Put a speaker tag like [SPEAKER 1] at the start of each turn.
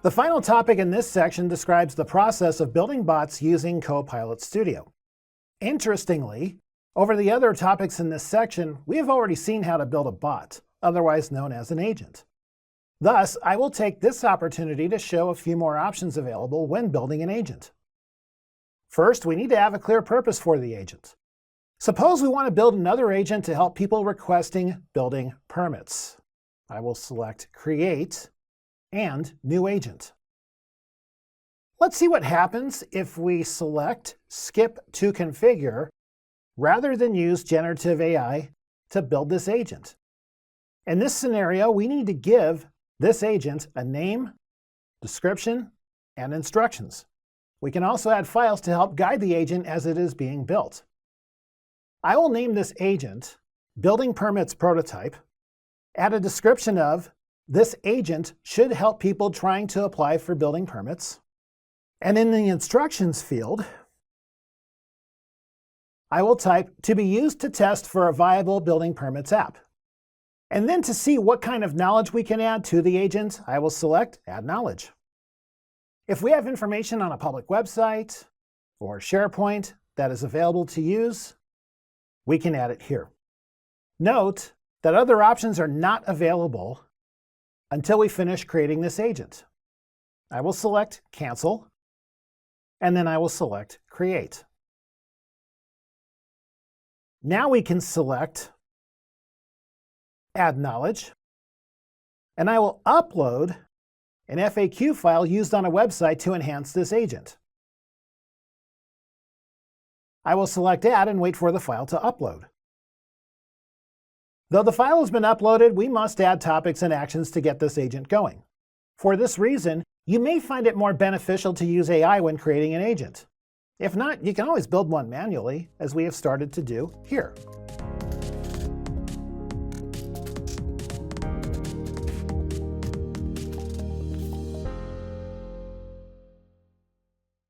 [SPEAKER 1] The final topic in this section describes the process of building bots using Copilot Studio. Interestingly, over the other topics in this section, we have already seen how to build a bot, otherwise known as an agent. Thus, I will take this opportunity to show a few more options available when building an agent. First, we need to have a clear purpose for the agent. Suppose we want to build another agent to help people requesting building permits. I will select Create and New Agent. Let's see what happens if we select Skip to Configure rather than use generative AI to build this agent. In this scenario, we need to give this agent a name, description, and instructions. We can also add files to help guide the agent as it is being built. I will name this agent Building Permits Prototype, add a description of this agent should help people trying to apply for building permits. And in the instructions field, I will type to be used to test for a viable building permits app. And then to see what kind of knowledge we can add to the agent, I will select Add Knowledge. If we have information on a public website or SharePoint that is available to use, we can add it here. Note that other options are not available until we finish creating this agent. I will select Cancel, and then I will select Create. Now we can select Add Knowledge, and I will upload an FAQ file used on a website to enhance this agent. I will select Add and wait for the file to upload. Though the file has been uploaded, we must add topics and actions to get this agent going. For this reason, you may find it more beneficial to use AI when creating an agent. If not, you can always build one manually, as we have started to do here.